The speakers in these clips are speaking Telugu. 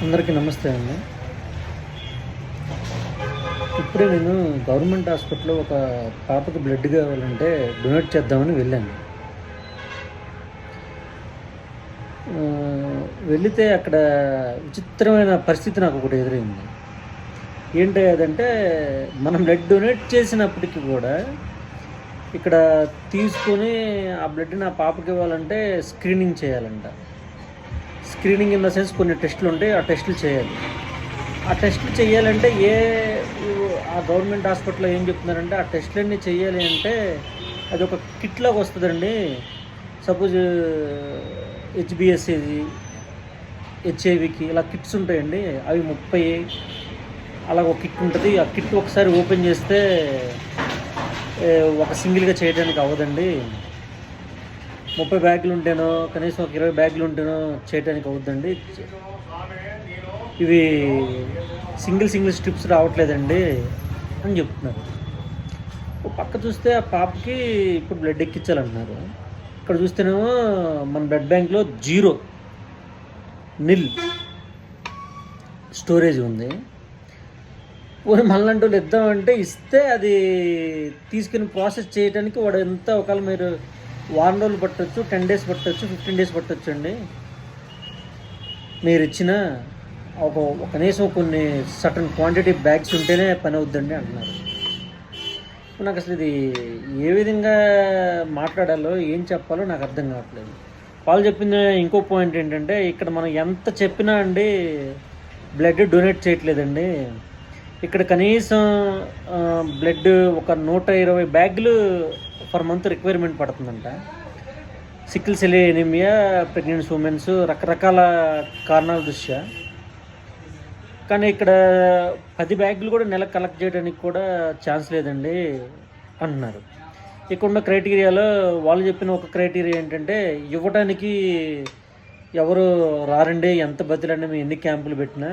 అందరికీ నమస్తే అండి. ఇప్పుడే నేను గవర్నమెంట్ హాస్పిటల్‌లో ఒక పాపకి బ్లడ్ కావాలంటే డొనేట్ చేద్దామని వెళ్ళాను. వెళితే అక్కడ విచిత్రమైన పరిస్థితి నాకు ఒకటి ఎదురైంది. ఏంటి అదంటే, మనం బ్లడ్ డొనేట్ చేసినప్పటికి కూడా ఇక్కడ తీసుకొని ఆ బ్లడ్‌ని ఆ పాపకి ఇవ్వాలంటే స్క్రీనింగ్ చేయాలంట. స్క్రీనింగ్ ఇన్ ద సెన్స్ కొన్ని టెస్టులు ఉంటాయి. ఆ టెస్టులు చేయాలి. ఆ టెస్టులు చేయాలంటే ఆ గవర్నమెంట్ హాస్పిటల్‌లో ఏం చెప్తున్నారంటే, ఆ టెస్టులన్నీ చేయాలి అంటే అదొక కిట్‌లాగా వస్తదండి. సపోజ్ హెచ్‌బీఎస్‌ది, హెచ్ఐవికి ఇలా కిట్స్ ఉంటాయండి. అవి 30 అలా ఒక కిట్ ఉంటది. ఆ కిట్ ఒకసారి ఓపెన్ చేస్తే ఒక సింగిల్‌గా చేయడానికి అవ్వదండి. 30 బ్యాగులు ఉంటేనో, కనీసం ఒక 20 బ్యాగులు ఉంటేనో చేయడానికి అవుద్దండి. ఇవి సింగిల్ స్ట్రిప్స్ రావట్లేదండి అని చెప్తున్నారు. ఒక పక్క చూస్తే ఆ పాపకి ఇప్పుడు బ్లడ్ ఎక్కించాలంటున్నారు. ఇక్కడ చూస్తేనేమో మన బ్లడ్ బ్యాంక్లో నిల్ స్టోరేజ్ ఉంది. మళ్ళంటూ ఇద్దామంటే ఇస్తే అది తీసుకుని ప్రాసెస్ చేయడానికి వాడు ఎంత ఒకవేళ మీరు వారం రోజులు పట్టవచ్చు, 10 డేస్ పట్టవచ్చు, 15 డేస్ పట్టవచ్చు అండి. మీరు ఇచ్చిన కనీసం కొన్ని సర్టన్ క్వాంటిటీ బ్యాగ్స్ ఉంటేనే పని అవుద్దండి అంటున్నారు. నాకు అసలు ఇది ఏ విధంగా మాట్లాడాలో, ఏం చెప్పాలో నాకు అర్థం కావట్లేదు. వాళ్ళు చెప్పిన ఇంకో పాయింట్ ఏంటంటే, ఇక్కడ మనం ఎంత చెప్పినా అండి బ్లడ్ డొనేట్ చేయట్లేదండి. ఇక్కడ కనీసం బ్లడ్ ఒక 120 బ్యాగులు పర్ మంత్ రిక్వైర్మెంట్ పడుతుందంట. Sickle cell anaemia, pregnant womens, రకరకాల కారణాల దృష్ట్యా. కానీ ఇక్కడ 10 బ్యాగులు కూడా నెలకు కలెక్ట్ చేయడానికి కూడా ఛాన్స్ లేదండి అంటున్నారు. ఇక్కడ ఉన్న క్రైటీరియాలో వాళ్ళు చెప్పిన ఒక క్రైటీరియా ఏంటంటే, ఇవ్వటానికి ఎవరు రారండి, ఎంత బతిలండి మేము ఎన్ని క్యాంపులు పెట్టినా.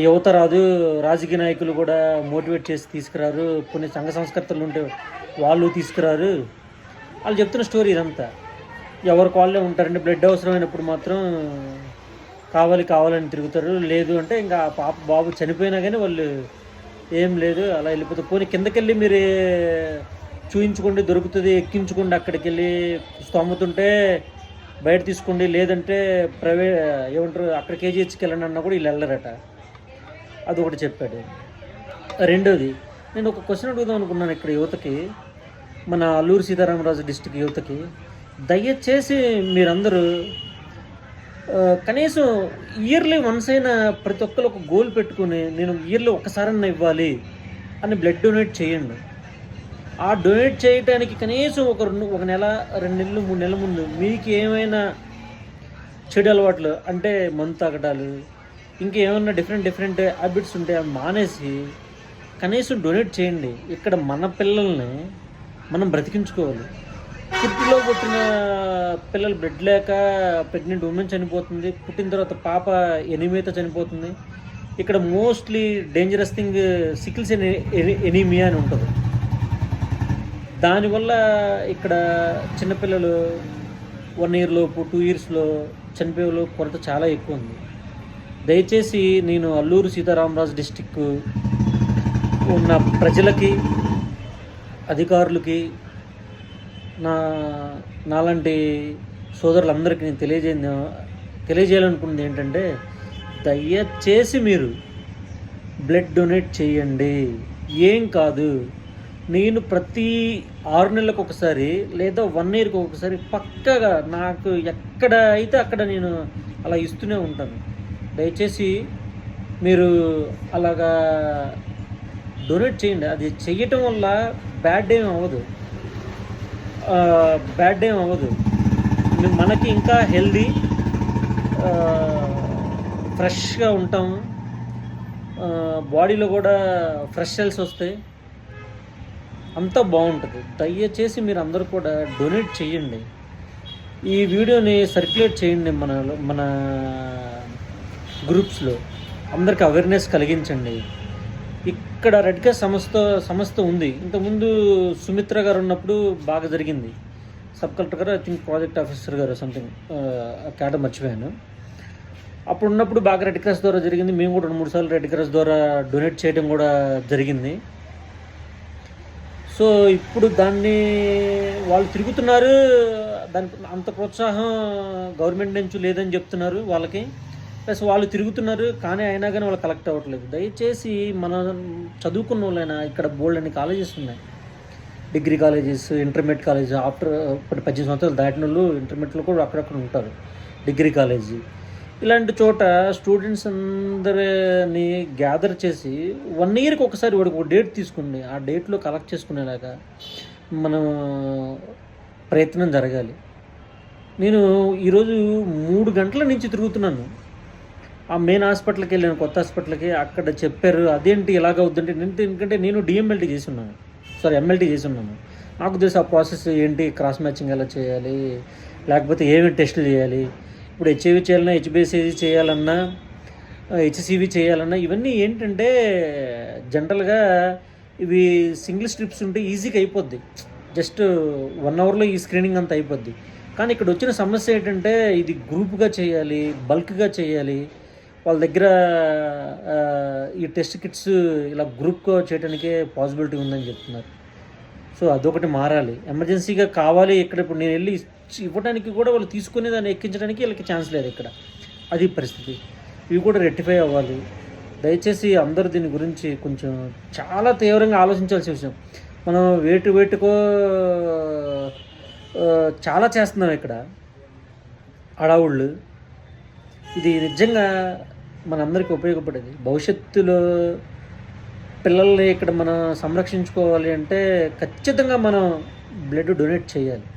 యువత రాదు, రాజకీయ నాయకులు కూడా మోటివేట్ చేసి తీసుకురారు, కొన్ని సంఘ సంస్కర్తలు ఉంటే వాళ్ళు తీసుకురారు. వాళ్ళు చెప్తున్న స్టోరీ ఇదంతా. ఎవరికి వాళ్ళే ఉంటారండి. బ్లడ్ అవసరమైనప్పుడు మాత్రం కావాలని తిరుగుతారు. లేదు అంటే ఇంకా బాబు చనిపోయినా కానీ వాళ్ళు ఏం లేదు అలా వెళ్ళిపోతారు. పోనీ కిందకెళ్ళి మీరు చూయించుకోండి, దొరుకుతుంది, ఎక్కించుకోండి, అక్కడికి వెళ్ళి స్తోమతుంటే బయట తీసుకోండి, లేదంటే ఏమంటారు అక్కడ కేజీహెచ్కి వెళ్ళండి అన్నా కూడా వీళ్ళు వెళ్ళరట. అదొకటి చెప్పాడు. రెండోది, నేను ఒక క్వశ్చన్ అడుగుదాం అనుకున్నాను ఇక్కడ యువతకి, మన అల్లూరు సీతారామరాజు డిస్టిక్ యువతకి. దయచేసి మీరందరూ కనీసం ఇయర్లీ వన్స్ అయినా ప్రతి ఒక్కరు ఒక గోల్ పెట్టుకుని, నేను ఇయర్లీ ఒక్కసారన్నా ఇవ్వాలి అని బ్లడ్ డొనేట్ చేయండి. ఆ డొనేట్ చేయడానికి కనీసం ఒక నెల, 2 నెలలు, 3 నెలల ముందు మీకు ఏమైనా చెడు అలవాట్లు అంటే మందు తాగడాలు, ఇంకేమన్నా డిఫరెంట్ హ్యాబిట్స్ ఉంటే అవి మానేసి కనీసం డొనేట్ చేయండి. ఇక్కడ మన పిల్లల్ని మనం బ్రతికించుకోవాలి. పుట్టిలో పుట్టిన పిల్లలు బ్లడ్ లేక ప్రెగ్నెంట్ ఉమెన్ చనిపోతుంది, పుట్టిన తర్వాత పాప ఎనీమియాతో చనిపోతుంది. ఇక్కడ mostly dangerous thing sickle cell anaemia అని ఉంటుంది. దానివల్ల ఇక్కడ చిన్నపిల్లలు 1 year లోపు, 2 yearsలో చనిపోయే కొరత చాలా ఎక్కువ ఉంది. దయచేసి నేను అల్లూరు సీతారామరాజు డిస్టిక్ ఉన్న ప్రజలకి, అధికారులకి, నాలాంటి సోదరులందరికీ నేను తెలియజేయాలనుకున్నది ఏంటంటే, దయచేసి మీరు బ్లడ్ డొనేట్ చేయండి. ఏం కాదు, నేను ప్రతి 6 నెలలకు ఒకసారి లేదా 1 yearకి ఒకసారి పక్కగా నాకు ఎక్కడ అయితే అక్కడ నేను అలా ఇస్తూనే ఉంటాను. దయచేసి మీరు అలాగా డొనేట్ చేయండి. అది చెయ్యటం వల్ల బ్యాడ్ ఏం అవ్వదు. మనకి ఇంకా హెల్దీ, ఫ్రెష్గా ఉంటాం. బాడీలో కూడా ఫ్రెష్ సెల్స్ వస్తాయి, అంతా బాగుంటుంది. దయచేసి మీరు అందరూ కూడా డొనేట్ చేయండి. ఈ వీడియోని సర్క్యులేట్ చేయండి మన గ్రూప్స్లో, అందరికీ అవేర్నెస్ కలిగించండి. ఇక్కడ రెడ్ క్రాస్ సంస్థ ఉంది. ఇంతకుముందు సుమిత్ర గారు ఉన్నప్పుడు బాగా జరిగింది. సబ్ కలెక్టర్ గారు, ఐ థింక్ ప్రాజెక్ట్ ఆఫీసర్ గారు సంథింగ్, క్యాడర్ మర్చిపోయాను. అప్పుడు ఉన్నప్పుడు బాగా రెడ్ క్రాస్ ద్వారా జరిగింది. మేము కూడా 2-3 సార్లు రెడ్ క్రాస్ ద్వారా డొనేట్ చేయడం కూడా జరిగింది. సో ఇప్పుడు దాన్ని వాళ్ళు తిరుగుతున్నారు. దానికి అంత ప్రోత్సాహం గవర్నమెంట్ నుంచి లేదని చెప్తున్నారు వాళ్ళకి. ప్లస్ వాళ్ళు తిరుగుతున్నారు, కానీ అయినా కానీ వాళ్ళు కలెక్ట్ అవ్వట్లేదు. దయచేసి మన చదువుకున్న వాళ్ళైనా ఇక్కడ బోల్డన్ని కాలేజెస్ ఉన్నాయి. Degree colleges, intermediate college. After ఇప్పుడు 18 సంవత్సరాలు దాటిన వాళ్ళు ఇంటర్మీడియట్లో కూడా అక్కడక్కడ ఉంటారు. డిగ్రీ కాలేజీ ఇలాంటి చోట స్టూడెంట్స్ అందరిని గ్యాదర్ చేసి 1 ఇయర్కి ఒకసారి వాడికి ఒక డేట్ తీసుకుని ఆ డేట్లో కలెక్ట్ చేసుకునేలాగా మనం ప్రయత్నం జరగాలి. నేను ఈరోజు 3 గంటల నుంచి తిరుగుతున్నాను. ఆ మెయిన్ హాస్పిటల్కి వెళ్ళాను, కొత్త హాస్పిటల్కి. అక్కడ చెప్పారు అదేంటి ఇలాగ అవుతుందంటే, ఎందుకంటే నేను డిఎంఎల్టీ చేసి ఉన్నాను, ఎంఎల్టీ చేసి ఉన్నాను. నాకు తెలుసు ఆ ప్రాసెస్ ఏంటి, క్రాస్ మ్యాచింగ్ ఎలా చేయాలి, లేకపోతే ఏమేమి టెస్టులు చేయాలి. ఇప్పుడు హెచ్ఐవి చేయాలన్నా, హెచ్బిఎస్ఏజీ చేయాలన్నా, హెచ్సివి చేయాలన్నా ఇవన్నీ ఏంటంటే జనరల్గా ఇవి సింగిల్ స్ట్రిప్స్ ఉంటే ఈజీగా అయిపోద్ది. జస్ట్ 1 అవర్లో ఈ స్క్రీనింగ్ అంతా అయిపోద్ది. కానీ ఇక్కడ వచ్చిన సమస్య ఏంటంటే ఇది గ్రూప్గా చేయాలి, బల్క్గా చేయాలి. వాళ్ళ దగ్గర ఈ టెస్ట్ కిట్స్ ఇలా గ్రూప్గా చేయడానికే పాసిబిలిటీ ఉందని చెప్తున్నారు. సో అదొకటి మారాలి, ఎమర్జెన్సీగా కావాలి. ఇక్కడ ఇప్పుడు నేను వెళ్ళి ఇవ్వడానికి కూడా వాళ్ళు తీసుకునే దాన్ని ఎక్కించడానికి వీళ్ళకి ఛాన్స్ లేదు ఇక్కడ. అది పరిస్థితి. ఇవి కూడా రెక్టిఫై అవ్వాలి. దయచేసి అందరూ దీని గురించి కొంచెం చాలా తీవ్రంగా ఆలోచించాల్సిన విషయం. మనం వేటుకో చాలా చేస్తున్నాం ఇక్కడ అడావుళ్ళు. ఇది నిజంగా మనందరికీ ఉపయోగపడేది. భవిష్యత్తులో పిల్లల్ని ఇక్కడ మనం సంరక్షించుకోవాలి అంటే ఖచ్చితంగా మనం బ్లడ్ డొనేట్ చేయాలి.